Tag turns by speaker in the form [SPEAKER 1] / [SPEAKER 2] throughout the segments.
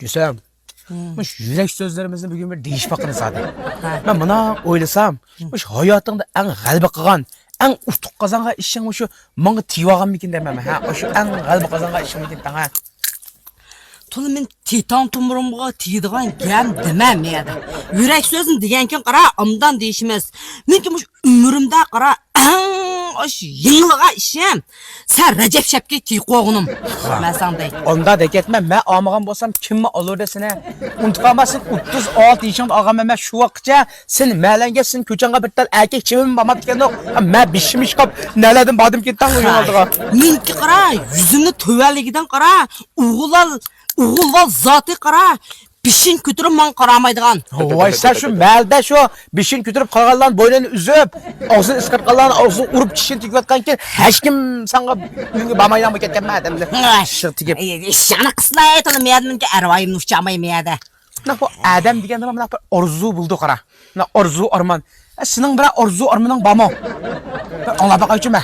[SPEAKER 1] Gülsem, muş yürek sözlerimizin bugün bir değiş bakını zaten. Ben buna oylasam, muş hayatımda en galiba kılan, en ustuq kazanğa işin muşu bana tivagan mikin demem ha. O şu en galiba kazanğa işin mikin ha.
[SPEAKER 2] Tolu men titan tumurumga tiydigan gem demem yani. Yürek sözün degenken qara amdan değişmez. Men ki muş ömrümde qara oş yığılığa işim. Sen Recep Şepke tiy qoğunum. Ben sana deyim.
[SPEAKER 1] Onda da gitmem, ben almagan bolsam kimmi alır desine. Unutqamasın 36 yaşın ağam şu vaqtça sen məlenge sen köçanga bir tal erkek çimim bamat degen o. Ben bişmiş kap neledim badım kettan oyun aldığa.
[SPEAKER 2] Men ki qara yüzünü tövelligidan qara Uğulval zatı qara pişin kütürüp man qaramaydigan.
[SPEAKER 1] Vay sen şu məldə şu bişin kütürüp qalğanlan boynunu üzüp, ağzını ısqırtqanlan ağzını urup çişin tükvetkan ki hiç kim sana uyunu bamaydan mı ketken mədəmli. Şırtı gep.
[SPEAKER 2] Şana qısla et onu meyadın ki ervayım nufçamay meyada.
[SPEAKER 1] Bu Adem degen adam bir orzu buldu qara. Orzu arman. Senin bir orzu armanın bama. Ona bakayım ben.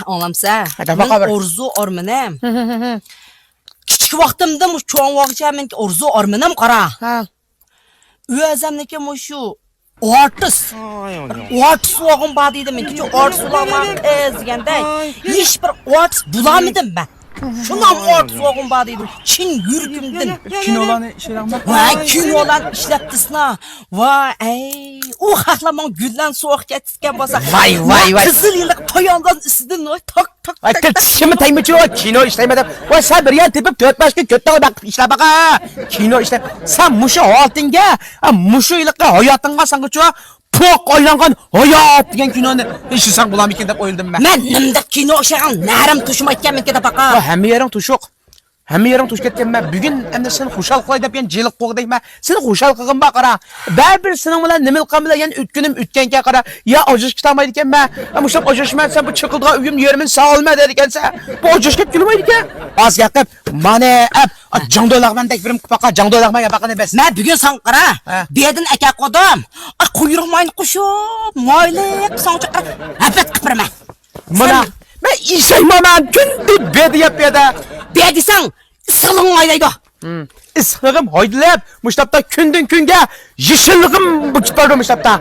[SPEAKER 2] Anlamsa.
[SPEAKER 1] Hadi bakalım.
[SPEAKER 2] Men orzu ormanım. Kichik vaqtimda mush cho'ng vaqtcha men orzu ormanım qara.
[SPEAKER 1] Ha.
[SPEAKER 2] O'zimniki mushu artist. Artist vaqim bor deydi men. Kichik artist bo'lman deganda hech bir artist bo'lamadim ben. Şundan artist vaqim bor deydi. Chin yurtimdan.
[SPEAKER 1] Kinolarni şeylerme.
[SPEAKER 2] Vay kinolar ishlatdisna. Vay ey. U xahlaman gullan so'q ketgan bo'lsa.
[SPEAKER 1] Vay.
[SPEAKER 2] Qizil yillik poyondan ustidan tak tak.
[SPEAKER 1] Ay kıçımı taymışı o kino işlemedim. Vay sen bir yan tepip 4-5 gün kötü bak işle bak ha. Kino işte sen muşu altınga, muşu ilikle hayatınga sen kıçı pok oylangan hayat degen kinoni işi sen bulam iken dep oyuldım ben.
[SPEAKER 2] Men nimda kino o'xshagan narim tushmayotgan men ketib baqa.
[SPEAKER 1] Hamma yerim tuşuk. Hamma yerim tuş ketken ben. Bugün hem de seni huşal qilay dep yan jilik qo'g'dayman. Seni huşal qilgin ba qara. Baribir sening bilan nima qilgan bilan yan o'tkunim o'tganga qara. Ya ojish kitamaydi ekan ben. Mushab ojishman bu chiqildigan uyim yerimin sağolma der ekansa. Bu ojishga kulmaydi ekan. Az gapib mana ab jangdo'lag'mandek birim baqa jangdo'lag'maga baqani bas.
[SPEAKER 2] Men bugun san qara. Bedin aka qo'dim. Quyruqmayni qushib, moyliq sanchi qara. Afat qipirma.
[SPEAKER 1] Mana ben ishayman kunduz bedi yapyada.
[SPEAKER 2] Bedisang isqilin aylaydi.
[SPEAKER 1] Isqig'im hoydilab, mushtapda kundan kunga yeshillig'im bu chiqardi mushtapda.